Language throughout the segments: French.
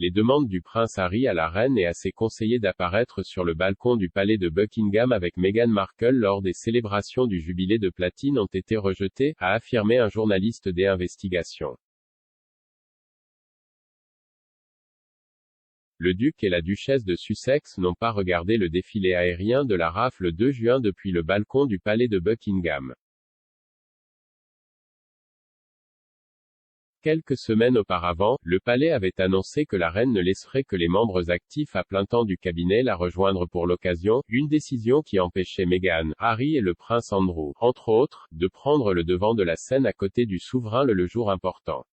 les demandes du prince Harry à la reine et à ses conseillers d'apparaître sur le balcon du palais de Buckingham avec Meghan Markle lors des célébrations du jubilé de platine ont été rejetées, a affirmé un journaliste des Investigations. Le duc et la duchesse de Sussex n'ont pas regardé le défilé aérien de la RAF le 2 juin depuis le balcon du palais de Buckingham. Quelques semaines auparavant, le palais avait annoncé que la reine ne laisserait que les membres actifs à plein temps du cabinet la rejoindre pour l'occasion, une décision qui empêchait Meghan, Harry et le prince Andrew, entre autres, de prendre le devant de la scène à côté du souverain le jour important.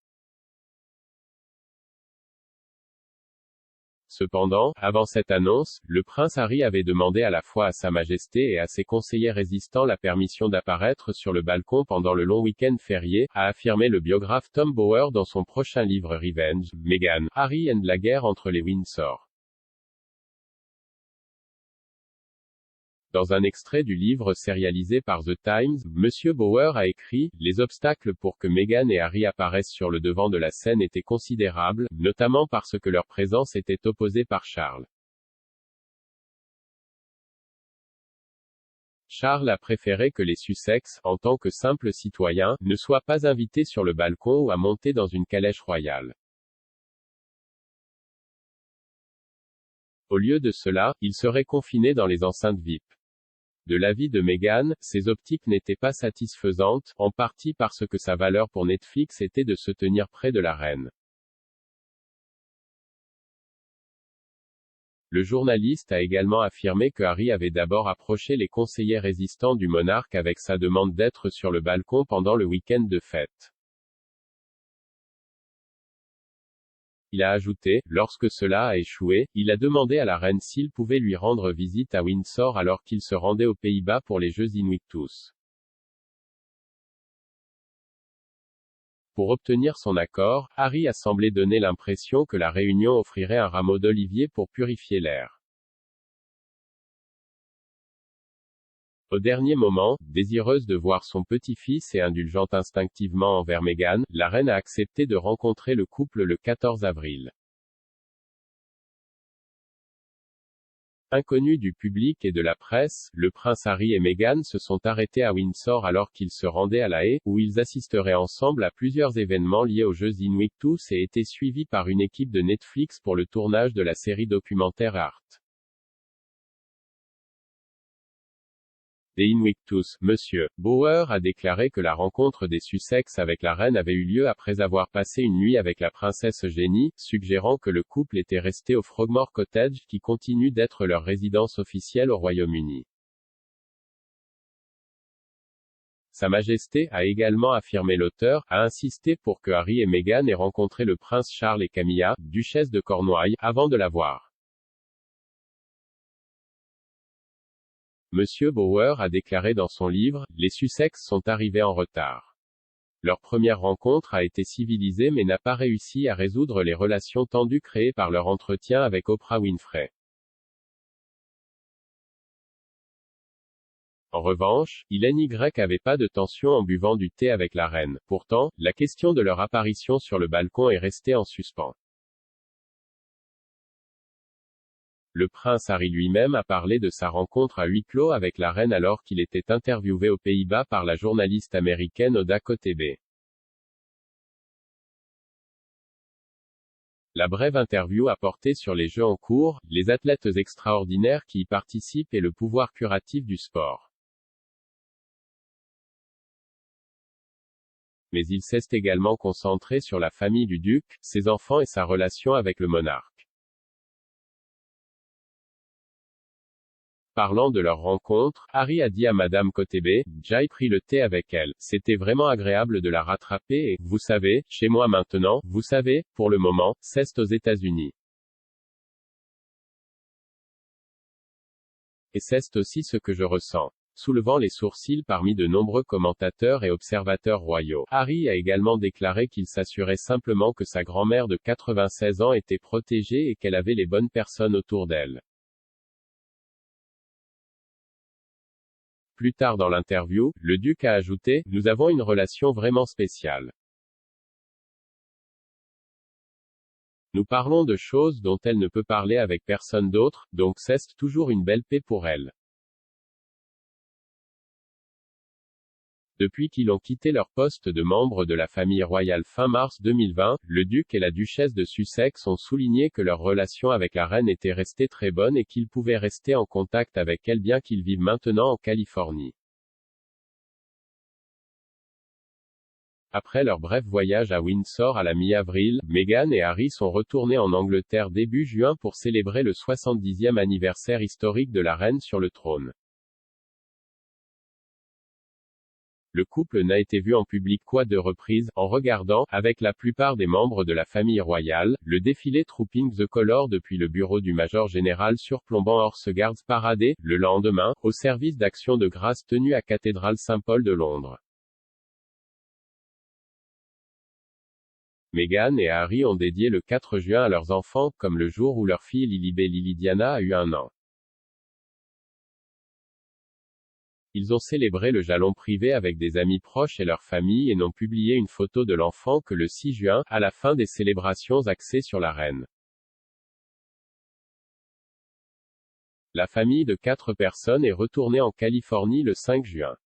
Cependant, avant cette annonce, le prince Harry avait demandé à la fois à Sa Majesté et à ses conseillers résistants la permission d'apparaître sur le balcon pendant le long week-end férié, a affirmé le biographe Tom Bower dans son prochain livre Revenge, Meghan, Harry and la guerre entre les Windsor. Dans un extrait du livre sérialisé par The Times, M. Bower a écrit « Les obstacles pour que Meghan et Harry apparaissent sur le devant de la scène étaient considérables, notamment parce que leur présence était opposée par Charles. Charles a préféré que les Sussex, en tant que simples citoyens, ne soient pas invités sur le balcon ou à monter dans une calèche royale. Au lieu de cela, ils seraient confinés dans les enceintes VIP. » De l'avis de Meghan, ces optiques n'étaient pas satisfaisantes, en partie parce que sa valeur pour Netflix était de se tenir près de la reine. Le journaliste a également affirmé que Harry avait d'abord approché les conseillers résistants du monarque avec sa demande d'être sur le balcon pendant le week-end de fête. Il a ajouté, lorsque cela a échoué, il a demandé à la reine s'il pouvait lui rendre visite à Windsor alors qu'il se rendait aux Pays-Bas pour les Jeux Invictus. Pour obtenir son accord, Harry a semblé donner l'impression que la réunion offrirait un rameau d'olivier pour purifier l'air. Au dernier moment, désireuse de voir son petit-fils et indulgente instinctivement envers Meghan, la reine a accepté de rencontrer le couple le 14 avril. Inconnus du public et de la presse, le prince Harry et Meghan se sont arrêtés à Windsor alors qu'ils se rendaient à La Haye, où ils assisteraient ensemble à plusieurs événements liés aux Jeux Invictus et étaient suivis par une équipe de Netflix pour le tournage de la série documentaire Art. Des Invictus, M. Bower a déclaré que la rencontre des Sussex avec la reine avait eu lieu après avoir passé une nuit avec la princesse Eugénie, suggérant que le couple était resté au Frogmore Cottage qui continue d'être leur résidence officielle au Royaume-Uni. Sa Majesté, a également affirmé l'auteur, a insisté pour que Harry et Meghan aient rencontré le prince Charles et Camilla, duchesse de Cornouailles, avant de la voir. M. Bower a déclaré dans son livre, « Les Sussex sont arrivés en retard. Leur première rencontre a été civilisée mais n'a pas réussi à résoudre les relations tendues créées par leur entretien avec Oprah Winfrey. En revanche, il n'y avait pas de tension en buvant du thé avec la reine. Pourtant, la question de leur apparition sur le balcon est restée en suspens. » Le prince Harry lui-même a parlé de sa rencontre à huis clos avec la reine alors qu'il était interviewé aux Pays-Bas par la journaliste américaine Oda Kotebe. La brève interview a porté sur les jeux en cours, les athlètes extraordinaires qui y participent et le pouvoir curatif du sport. Mais il s'est également concentré sur la famille du duc, ses enfants et sa relation avec le monarque. Parlant de leur rencontre, Harry a dit à Madame Kotebe, « J'ai pris le thé avec elle, c'était vraiment agréable de la rattraper et, vous savez, chez moi maintenant, vous savez, pour le moment, c'est aux États-Unis. Et c'est aussi ce que je ressens. » Soulevant les sourcils parmi de nombreux commentateurs et observateurs royaux, Harry a également déclaré qu'il s'assurait simplement que sa grand-mère de 96 ans était protégée et qu'elle avait les bonnes personnes autour d'elle. Plus tard dans l'interview, le duc a ajouté, « Nous avons une relation vraiment spéciale. Nous parlons de choses dont elle ne peut parler avec personne d'autre, donc c'est toujours une belle paix pour elle. Depuis qu'ils ont quitté leur poste de membre de la famille royale fin mars 2020, le duc et la duchesse de Sussex ont souligné que leur relation avec la reine était restée très bonne et qu'ils pouvaient rester en contact avec elle bien qu'ils vivent maintenant en Californie. Après leur bref voyage à Windsor à la mi-avril, Meghan et Harry sont retournés en Angleterre début juin pour célébrer le 70e anniversaire historique de la reine sur le trône. Le couple n'a été vu en public qu'à 2 reprises, en regardant, avec la plupart des membres de la famille royale, le défilé Trooping the Colour depuis le bureau du Major général surplombant Horse Guards Parade, le lendemain, au service d'action de grâce tenu à Cathédrale Saint-Paul de Londres. Meghan et Harry ont dédié le 4 juin à leurs enfants, comme le jour où leur fille Lilibet Lily Diana a eu 1 an. Ils ont célébré le jalon privé avec des amis proches et leur famille et n'ont publié une photo de l'enfant que le 6 juin, à la fin des célébrations axées sur la reine. La famille de 4 personnes est retournée en Californie le 5 juin.